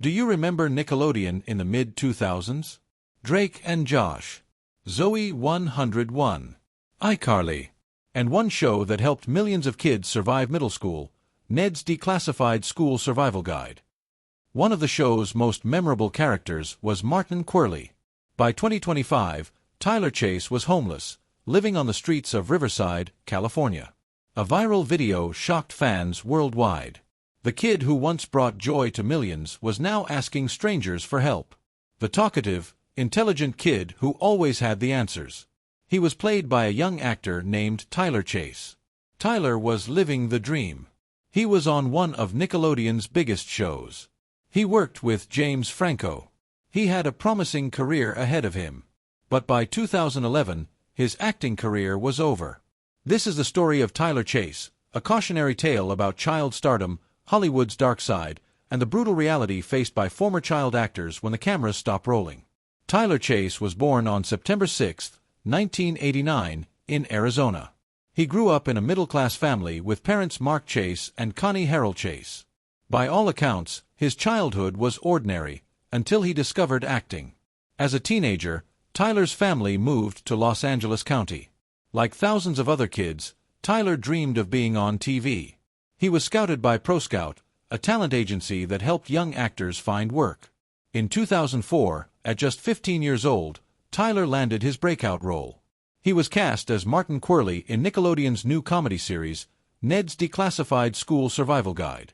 Do you remember Nickelodeon in the mid-2000s? Drake and Josh, Zoe 101, iCarly, and one show that helped millions of kids survive middle school, Ned's Declassified School Survival Guide. One of the show's most memorable characters was Martin Qwerly. By 2025, Tylor Chase was homeless, living on the streets of Riverside, California. A viral video shocked fans worldwide. The kid who once brought joy to millions was now asking strangers for help. The talkative, intelligent kid who always had the answers. He was played by a young actor named Tylor Chase. Tylor was living the dream. He was on one of Nickelodeon's biggest shows. He worked with James Franco. He had a promising career ahead of him. But by 2011, his acting career was over. This is the story of Tylor Chase, a cautionary tale about child stardom, Hollywood's dark side, and the brutal reality faced by former child actors when the cameras stop rolling. Tylor Chase was born on September 6, 1989, in Arizona. He grew up in a middle-class family with parents Mark Chase and Connie Harold Chase. By all accounts, his childhood was ordinary, until he discovered acting. As a teenager, Tylor's family moved to Los Angeles County. Like thousands of other kids, Tylor dreamed of being on TV. He was scouted by ProScout, a talent agency that helped young actors find work. In 2004, at just 15 years old, Tylor landed his breakout role. He was cast as Martin Qwerly in Nickelodeon's new comedy series, Ned's Declassified School Survival Guide.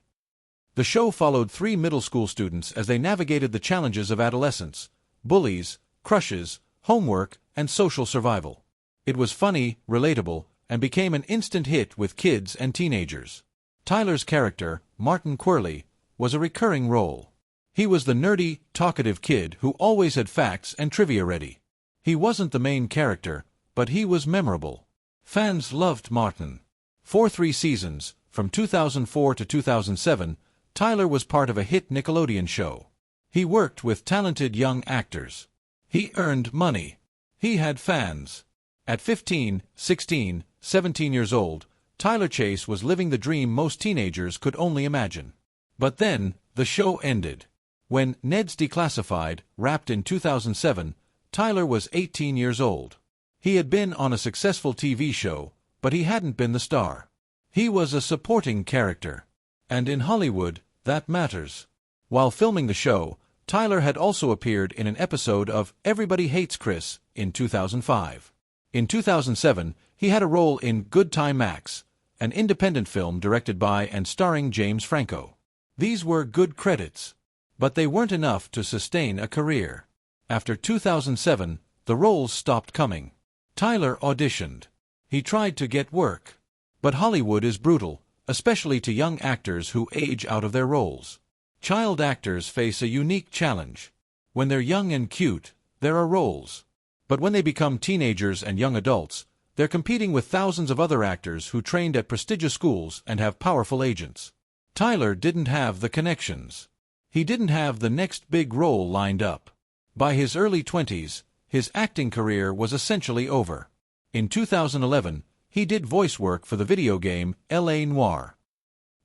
The show followed 3 middle school students as they navigated the challenges of adolescence, bullies, crushes, homework, and social survival. It was funny, relatable, and became an instant hit with kids and teenagers. Tylor's character, Martin Qwerly, was a recurring role. He was the nerdy, talkative kid who always had facts and trivia ready. He wasn't the main character, but he was memorable. Fans loved Martin. For 3 seasons, from 2004 to 2007, Tylor was part of a hit Nickelodeon show. He worked with talented young actors. He earned money. He had fans. At 15, 16, 17 years old, Tylor Chase was living the dream most teenagers could only imagine. But then, the show ended. When Ned's Declassified wrapped in 2007, Tylor was 18 years old. He had been on a successful TV show, but he hadn't been the star. He was a supporting character. And in Hollywood, that matters. While filming the show, Tylor had also appeared in an episode of Everybody Hates Chris in 2005. In 2007, he had a role in Good Time Max, an independent film directed by and starring James Franco. These were good credits, but they weren't enough to sustain a career. After 2007, the roles stopped coming. Tylor auditioned. He tried to get work. But Hollywood is brutal, especially to young actors who age out of their roles. Child actors face a unique challenge. When they're young and cute, there are roles. But when they become teenagers and young adults, they're competing with thousands of other actors who trained at prestigious schools and have powerful agents. Tylor didn't have the connections. He didn't have the next big role lined up. By his early 20s, his acting career was essentially over. In 2011, he did voice work for the video game L.A. Noire.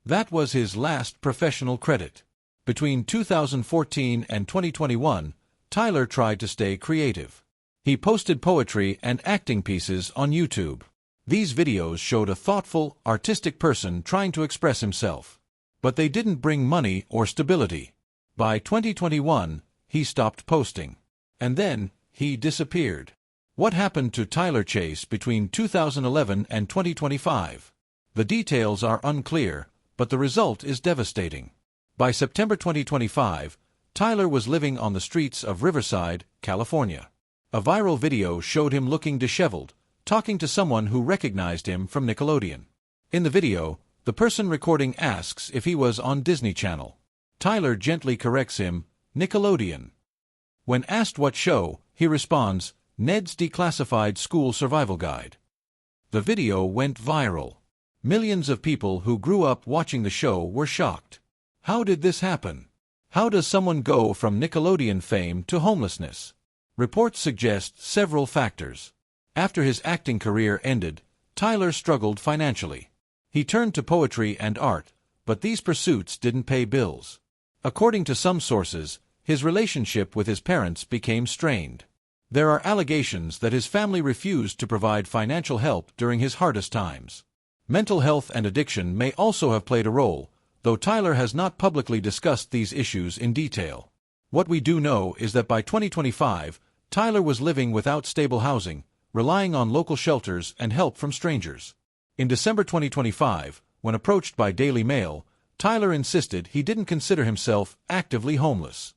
That was his last professional credit. Between 2014 and 2021, Tylor tried to stay creative. He posted poetry and acting pieces on YouTube. These videos showed a thoughtful, artistic person trying to express himself. But they didn't bring money or stability. By 2021, he stopped posting. And then, he disappeared. What happened to Tylor Chase between 2011 and 2025? The details are unclear, but the result is devastating. By September 2025, Tylor was living on the streets of Riverside, California. A viral video showed him looking disheveled, talking to someone who recognized him from Nickelodeon. In the video, the person recording asks if he was on Disney Channel. Tylor gently corrects him, Nickelodeon. When asked what show, he responds, Ned's Declassified School Survival Guide. The video went viral. Millions of people who grew up watching the show were shocked. How did this happen? How does someone go from Nickelodeon fame to homelessness? Reports suggest several factors. After his acting career ended, Tylor struggled financially. He turned to poetry and art, but these pursuits didn't pay bills. According to some sources, his relationship with his parents became strained. There are allegations that his family refused to provide financial help during his hardest times. Mental health and addiction may also have played a role, though Tylor has not publicly discussed these issues in detail. What we do know is that by 2025, Tylor was living without stable housing, relying on local shelters and help from strangers. In December 2025, when approached by Daily Mail, Tylor insisted he didn't consider himself actively homeless.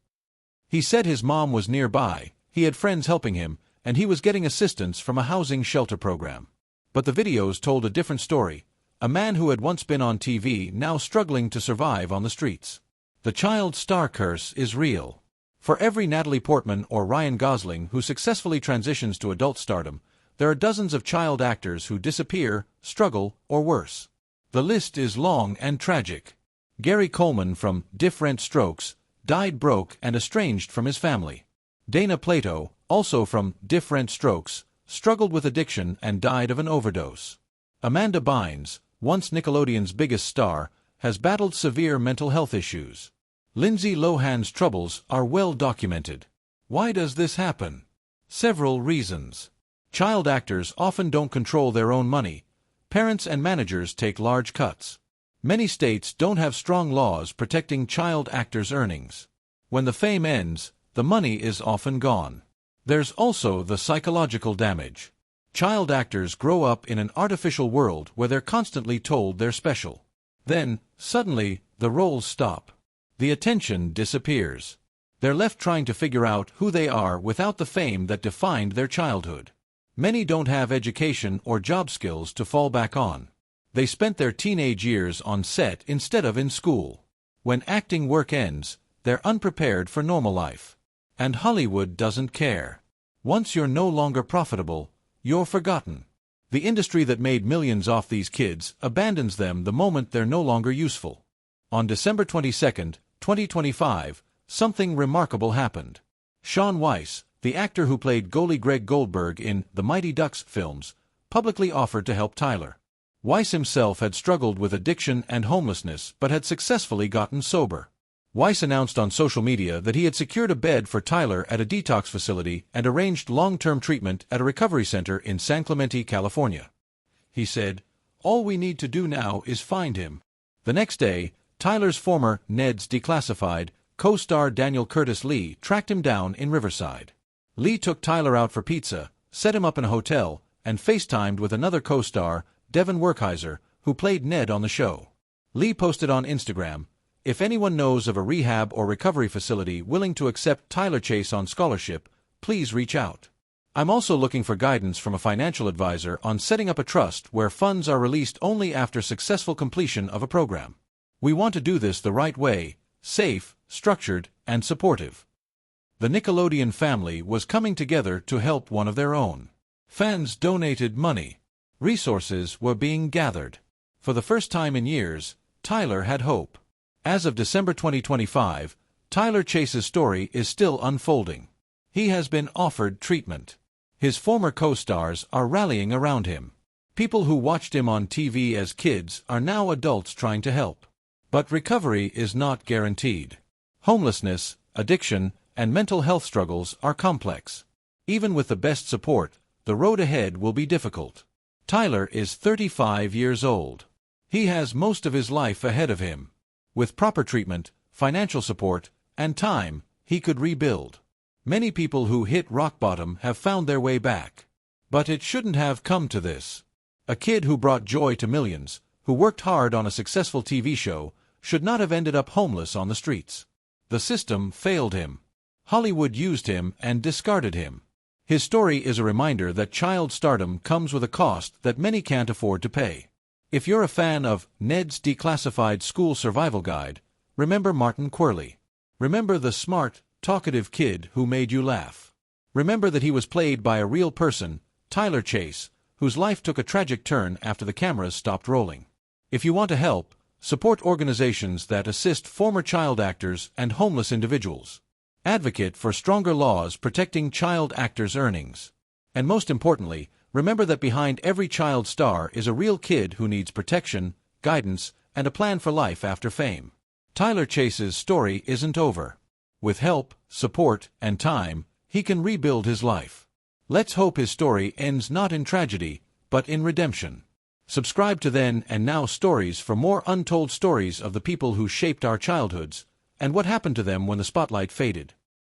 He said his mom was nearby, he had friends helping him, and he was getting assistance from a housing shelter program. But the videos told a different story, a man who had once been on TV now struggling to survive on the streets. The child star curse is real. For every Natalie Portman or Ryan Gosling who successfully transitions to adult stardom, there are dozens of child actors who disappear, struggle, or worse. The list is long and tragic. Gary Coleman from Different Strokes died broke and estranged from his family. Dana Plato, also from Different Strokes, struggled with addiction and died of an overdose. Amanda Bynes, once Nickelodeon's biggest star, has battled severe mental health issues. Lindsay Lohan's troubles are well documented. Why does this happen? Several reasons. Child actors often don't control their own money. Parents and managers take large cuts. Many states don't have strong laws protecting child actors' earnings. When the fame ends, the money is often gone. There's also the psychological damage. Child actors grow up in an artificial world where they're constantly told they're special. Then, suddenly, the roles stop. The attention disappears. They're left trying to figure out who they are without the fame that defined their childhood. Many don't have education or job skills to fall back on. They spent their teenage years on set instead of in school. When acting work ends, they're unprepared for normal life. And Hollywood doesn't care. Once you're no longer profitable, you're forgotten. The industry that made millions off these kids abandons them the moment they're no longer useful. On December 22, 2025, something remarkable happened. Shaun Weiss, the actor who played goalie Greg Goldberg in the Mighty Ducks films, publicly offered to help Tylor. Weiss himself had struggled with addiction and homelessness but had successfully gotten sober. Weiss announced on social media that he had secured a bed for Tylor at a detox facility and arranged long-term treatment at a recovery center in San Clemente, California. He said, "All we need to do now is find him." The next day, Tylor's former Neds Declassified co-star Daniel Curtis Lee tracked him down in Riverside. Lee took Tylor out for pizza, set him up in a hotel, and FaceTimed with another co-star, Devon Werkheiser, who played Ned on the show. Lee posted on Instagram, "If anyone knows of a rehab or recovery facility willing to accept Tylor Chase on scholarship, please reach out. I'm also looking for guidance from a financial advisor on setting up a trust where funds are released only after successful completion of a program. We want to do this the right way, safe, structured, and supportive." The Nickelodeon family was coming together to help one of their own. Fans donated money. Resources were being gathered. For the first time in years, Tylor had hope. As of December 2025, Tylor Chase's story is still unfolding. He has been offered treatment. His former co-stars are rallying around him. People who watched him on TV as kids are now adults trying to help. But recovery is not guaranteed. Homelessness, addiction, and mental health struggles are complex. Even with the best support, the road ahead will be difficult. Tylor is 35 years old. He has most of his life ahead of him. With proper treatment, financial support, and time, he could rebuild. Many people who hit rock bottom have found their way back. But it shouldn't have come to this. A kid who brought joy to millions, who worked hard on a successful TV show, should not have ended up homeless on the streets. The system failed him. Hollywood used him and discarded him. His story is a reminder that child stardom comes with a cost that many can't afford to pay. If you're a fan of Ned's Declassified School Survival Guide, remember Martin Qwerly. Remember the smart, talkative kid who made you laugh. Remember that he was played by a real person, Tylor Chase, whose life took a tragic turn after the cameras stopped rolling. If you want to help, support organizations that assist former child actors and homeless individuals. Advocate for stronger laws protecting child actors' earnings. And most importantly, remember that behind every child star is a real kid who needs protection, guidance, and a plan for life after fame. Tylor Chase's story isn't over. With help, support, and time, he can rebuild his life. Let's hope his story ends not in tragedy, but in redemption. Subscribe to Then and Now Stories for more untold stories of the people who shaped our childhoods, and what happened to them when the spotlight faded.